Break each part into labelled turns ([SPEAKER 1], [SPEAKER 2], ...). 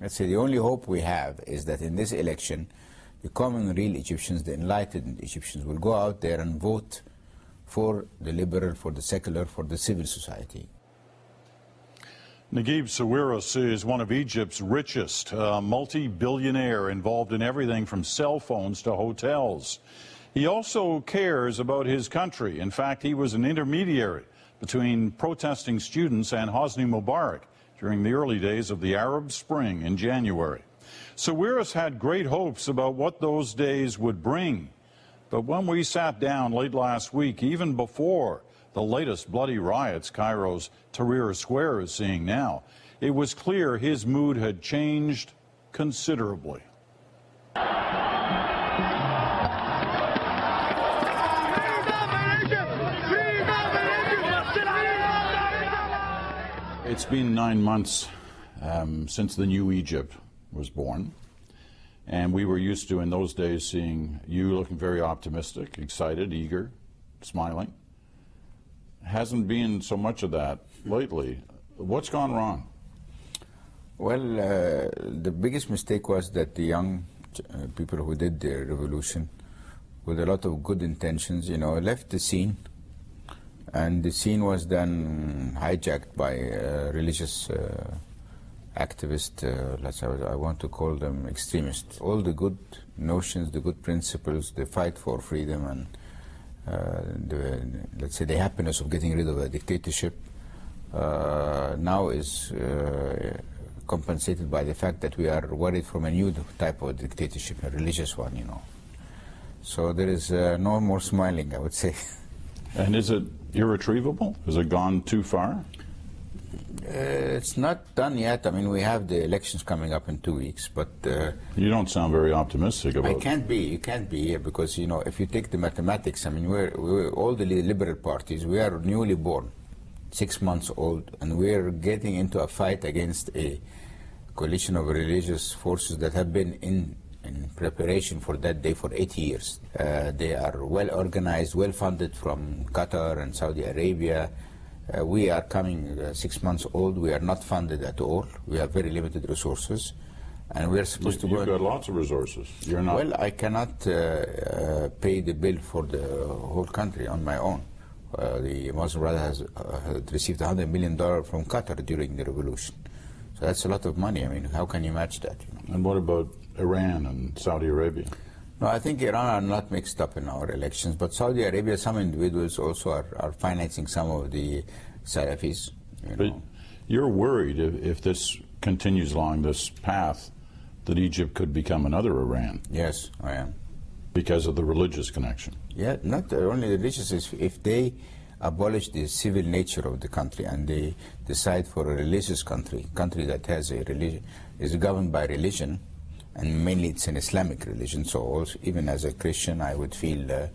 [SPEAKER 1] Let's say the only hope we have is that in this election, the common real Egyptians, the enlightened Egyptians, will go out there and vote for the liberal, for the secular, for the civil society.
[SPEAKER 2] Naguib Sawiris is one of Egypt's richest, multi-billionaire involved in everything from cell phones to hotels. He also cares about his country. In fact, he was an intermediary between protesting students and Hosni Mubarak during the early days of the Arab Spring in January. Sawiris had great hopes about what those days would bring. But when we sat down late last week, even before the latest bloody riots Cairo's Tahrir Square is seeing now, it was clear his mood had changed considerably. It's been 9 months since the new Egypt was born, and we were used to in those days seeing you looking very optimistic, excited, eager, smiling. Hasn't been so much of that lately. What's gone wrong?
[SPEAKER 1] Well, the biggest mistake was that the young people who did the revolution, with a lot of good intentions, you know, left the scene. And the scene was then hijacked by religious activists, I want to call them extremists. All the good notions, the good principles, the fight for freedom and let's say the happiness of getting rid of a dictatorship now is compensated by the fact that we are worried from a new type of dictatorship, a religious one, you know. So there is no more smiling, I would say.
[SPEAKER 2] And is it irretrievable? Has it gone too far?
[SPEAKER 1] It's not done yet. I mean, we have the elections coming up in 2 weeks, but...
[SPEAKER 2] you don't sound very optimistic about it.
[SPEAKER 1] I can't be. You can't be, because, you know, if you take the mathematics, I mean, we're all the liberal parties, we are newly born, 6 months old, and we're getting into a fight against a coalition of religious forces that have been in preparation for that day for 8 years. They are well organized, well funded from Qatar and Saudi Arabia. We are coming 6 months old. We are not funded at all. We have very limited resources, and we are supposed to go.
[SPEAKER 2] You've got lots of resources. You're not.
[SPEAKER 1] Well, I cannot pay the bill for the whole country on my own. The Muslim Brotherhood has received $100 million from Qatar during the revolution. So that's a lot of money. I mean, how can you match that? You know?
[SPEAKER 2] And what about Iran and Saudi Arabia?
[SPEAKER 1] No, I think Iran are not mixed up in our elections, but Saudi Arabia, some individuals also are financing some of the Salafis.
[SPEAKER 2] But you're worried if this continues along this path that Egypt could become another Iran.
[SPEAKER 1] Yes, I am.
[SPEAKER 2] Because of the religious connection.
[SPEAKER 1] Yeah, not only the religious. If they abolish the civil nature of the country and they decide for a religious country that has a religion, is governed by religion, and mainly it's an Islamic religion, so also, even as a Christian, I would feel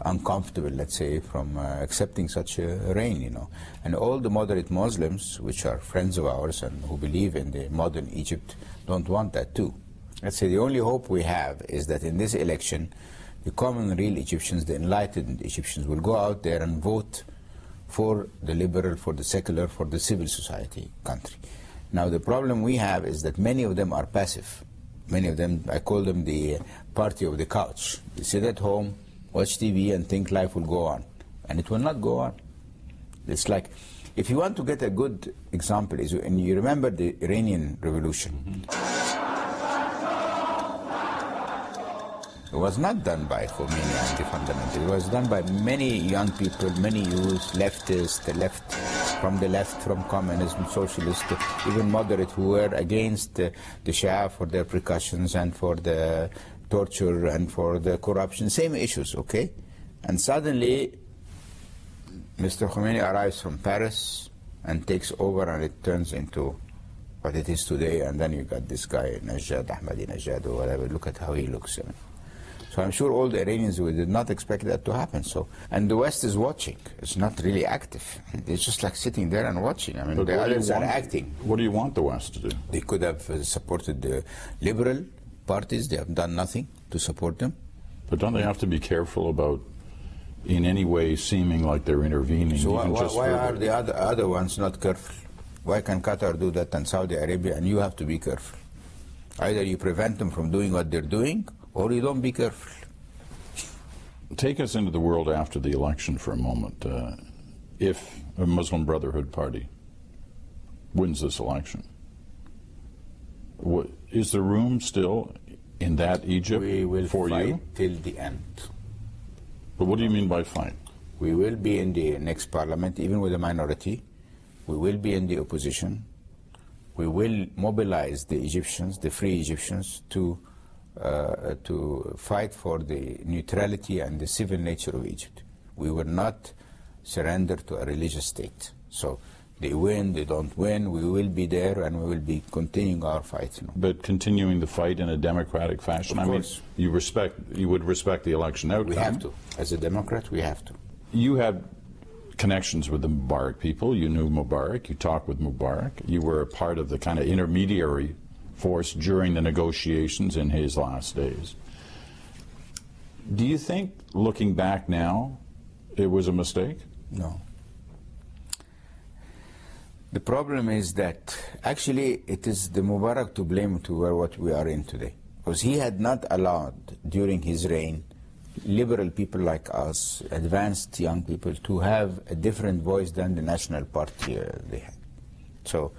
[SPEAKER 1] uncomfortable, let's say, from accepting such a reign, you know. And all the moderate Muslims, which are friends of ours and who believe in the modern Egypt, don't want that too. Let's say the only hope we have is that in this election, the common real Egyptians, the enlightened Egyptians, will go out there and vote for the liberal, for the secular, for the civil society country. Now the problem we have is that many of them are passive. Many of them, I call them the party of the couch. They sit at home, watch TV and think life will go on. And it will not go on. It's like, if you want to get a good example, and you remember the Iranian Revolution. It was not done by Khomeini and the fundamentalists. It was done by many young people, many youths, leftists, from the left, from communism, socialists, even moderate, who were against the Shia for their precautions and for the torture and for the corruption, same issues, okay? And suddenly, Mr. Khomeini arrives from Paris and takes over, and it turns into what it is today, and then you got this guy, Ahmadinejad or whatever. Look at how he looks. So I'm sure all the Iranians did not expect that to happen. So, and the West is watching. It's not really active. It's just like sitting there and watching. I mean, the others are acting.
[SPEAKER 2] What do you want the West to do?
[SPEAKER 1] They could have supported the liberal parties. They have done nothing to support them.
[SPEAKER 2] But don't they have to be careful about, in any way, seeming like they're intervening?
[SPEAKER 1] So why are the other ones not careful? Why can Qatar do that and Saudi Arabia, and you have to be careful? Either you prevent them from doing what they're doing, or you don't be careful.
[SPEAKER 2] Take us into the world after the election for a moment. If a Muslim Brotherhood party wins this election, is there room still in that Egypt for you?
[SPEAKER 1] We will fight till the end.
[SPEAKER 2] But what do you mean by fight?
[SPEAKER 1] We will be in the next parliament, even with a minority. We will be in the opposition. We will mobilize the Egyptians, the free Egyptians, to fight for the neutrality and the civil nature of Egypt. We will not surrender to a religious state. So they win, they don't win, we will be there and we will be continuing our fight.
[SPEAKER 2] But continuing the fight in a democratic fashion?
[SPEAKER 1] Of course.
[SPEAKER 2] I mean, you would respect the election outcome.
[SPEAKER 1] We have to. As a Democrat, we have to.
[SPEAKER 2] You had connections with the Mubarak people. You knew Mubarak. You talked with Mubarak. You were a part of the kind of intermediary force during the negotiations in his last days. Do you think, looking back now, it was a mistake?
[SPEAKER 1] No. The problem is that actually it is the Mubarak to blame to what we are in today. Because he had not allowed during his reign liberal people like us, advanced young people, to have a different voice than the National Party they had. So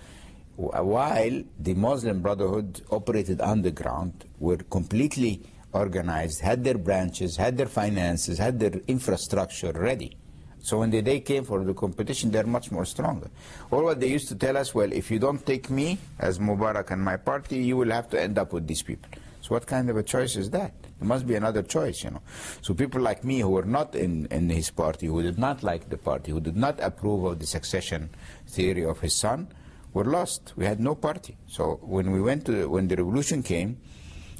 [SPEAKER 1] while the Muslim Brotherhood operated underground, were completely organized, had their branches, had their finances, had their infrastructure ready. So when the day came for the competition, they're much more stronger. Or what they used to tell us, well, if you don't take me as Mubarak and my party, you will have to end up with these people. So what kind of a choice is that? There must be another choice, you know. So people like me who were not in his party, who did not like the party, who did not approve of the succession theory of his son, were lost. We had no party. So when the revolution came,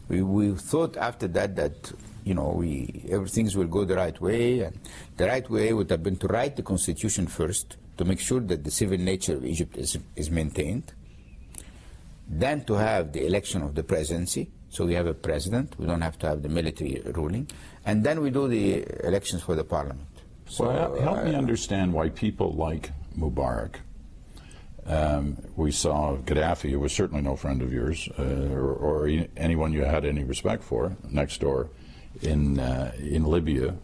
[SPEAKER 1] we thought after that you know, everything will go the right way, and the right way would have been to write the constitution first, to make sure that the civil nature of Egypt is maintained, then to have the election of the presidency, so we have a president, we don't have to have the military ruling, and then we do the elections for the parliament. So,
[SPEAKER 2] well, help me understand why people like Mubarak. We saw Gaddafi, who was certainly no friend of yours, or anyone you had any respect for, next door, in Libya,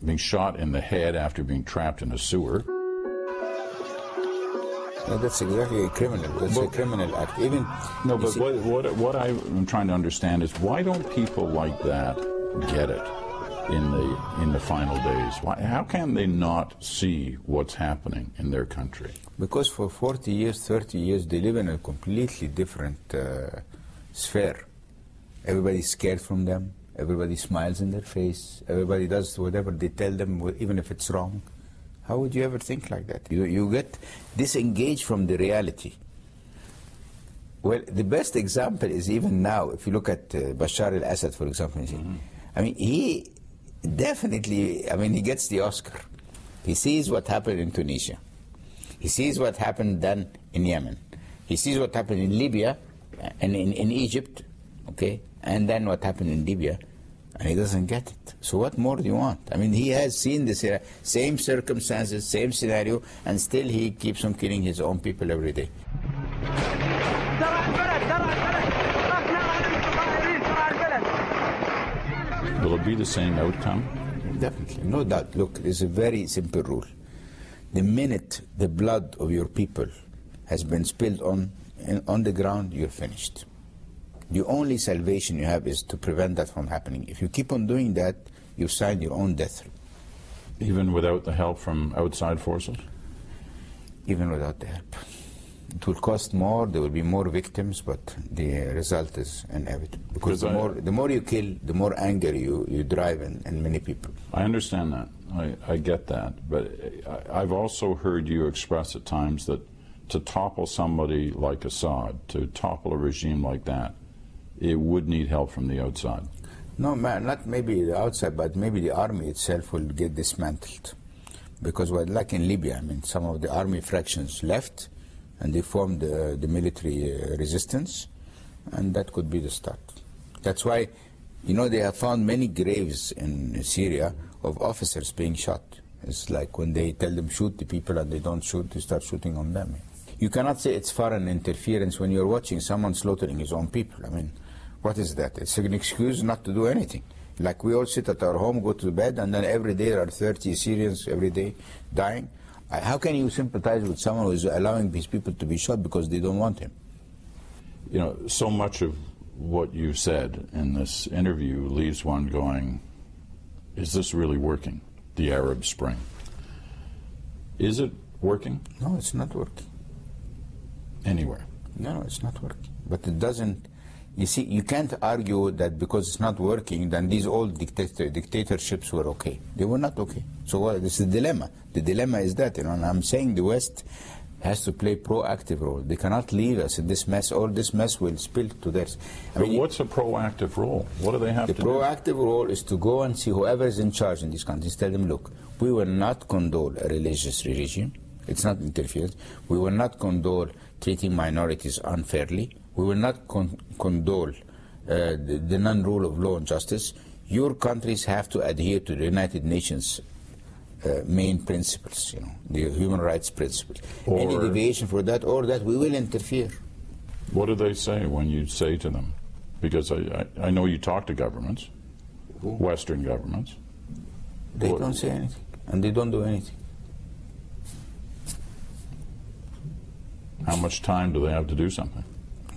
[SPEAKER 2] being shot in the head after being trapped in a sewer.
[SPEAKER 1] No, that's exactly a criminal. That's a criminal act. Even
[SPEAKER 2] no, but what I'm trying to understand is why don't people like that get it in the final days? How can they not see what's happening in their country?
[SPEAKER 1] Because for 40 years, 30 years, they live in a completely different sphere. Everybody's scared from them. Everybody smiles in their face. Everybody does whatever they tell them, even if it's wrong. How would you ever think like that? You get disengaged from the reality. Well, the best example is even now, if you look at Bashar al-Assad, for example. I mean, he definitely, he gets the Oscar. He sees what happened in Tunisia. He sees what happened then in Yemen. He sees what happened in Libya and in Egypt, okay? And then what happened in Libya, and he doesn't get it. So what more do you want? I mean, he has seen the same circumstances, same scenario, and still he keeps on killing his own people every day.
[SPEAKER 2] Will it be the same outcome?
[SPEAKER 1] Definitely, no doubt. Look, there's a very simple rule. The minute the blood of your people has been spilled on the ground, you're finished. The only salvation you have is to prevent that from happening. If you keep on doing that, you've signed your own death.
[SPEAKER 2] Even without the help from outside forces?
[SPEAKER 1] Even without the help. It will cost more, there will be more victims, but the result is inevitable. Because the more you kill, the more anger you drive in many people.
[SPEAKER 2] I understand that. I get that. But I've also heard you express at times that to topple somebody like Assad, to topple a regime like that, it would need help from the outside.
[SPEAKER 1] No, not maybe the outside, but maybe the army itself will get dismantled. Because like in Libya, some of the army fractions left, and they formed the military resistance, and that could be the start. That's why, they have found many graves in Syria of officers being shot. It's like when they tell them shoot the people and they don't shoot, they start shooting on them. You cannot say it's foreign interference when you're watching someone slaughtering his own people. I mean, what is that? It's an excuse not to do anything. Like we all sit at our home, go to bed, and then every day there are 30 Syrians every day dying. How can you sympathize with someone who is allowing these people to be shot because they don't want him?
[SPEAKER 2] You know, so much of what you said in this interview leaves one going, is this really working, the Arab Spring? Is it working?
[SPEAKER 1] No, it's not working.
[SPEAKER 2] Anywhere?
[SPEAKER 1] No, it's not working. But it doesn't, you see, you can't argue that because it's not working, then these old dictatorships were okay. They were not okay. So what, this is the dilemma. The dilemma is that, you know, and I'm saying the West has to play proactive role. They cannot leave us in this mess. All this mess will spill to theirs.
[SPEAKER 2] But what's a proactive role? What do they have to do?
[SPEAKER 1] The proactive role is to go and see whoever is in charge in these countries, tell them, look, we will not condone a religious regime. It's not interference. We will not condone treating minorities unfairly. We will not condone the non-rule of law and justice. Your countries have to adhere to the United Nations main principles, you know, the human rights principles. Any deviation for that or that, we will interfere.
[SPEAKER 2] What do they say when you say to them? Because I know you talk to governments, Western governments.
[SPEAKER 1] They don't say anything, and they don't do anything.
[SPEAKER 2] How much time do they have to do something?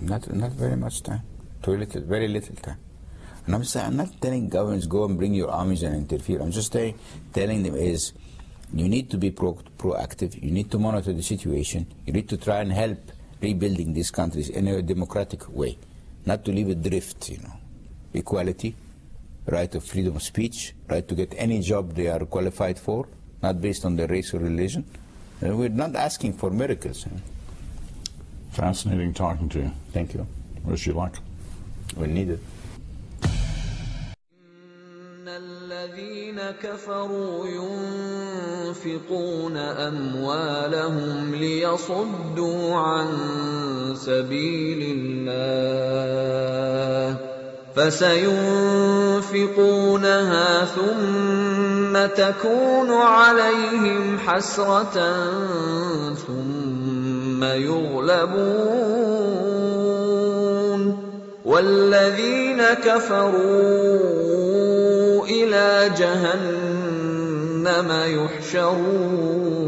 [SPEAKER 1] Not very much time. Too little, very little time. And I'm not telling governments go and bring your armies and interfere. I'm just telling them is you need to be proactive. You need to monitor the situation. You need to try and help rebuilding these countries in a democratic way, not to leave it drift. You know, equality, right of freedom of speech, right to get any job they are qualified for, not based on their race or religion. And we're not asking for miracles. You know.
[SPEAKER 2] Fascinating talking to you.
[SPEAKER 1] Thank you.
[SPEAKER 2] Wish you luck.
[SPEAKER 1] We need it.
[SPEAKER 3] الذين كفروا ينفقون أموالهم ليصدوا عن سبيل الله فسينفقونها ثم تكون عليهم حسرة ثم يغلبون والذين كفروا إلى جهنم يحشرون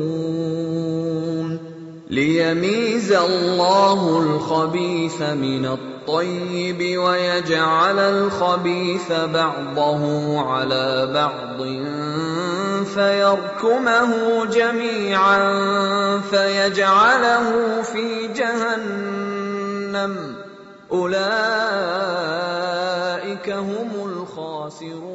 [SPEAKER 3] ليميز الله الخبيث من الطيب ويجعل الخبيث بعضه على بعض فيركمه جميعا فيجعله في جهنم أولئك هم الخاسرون.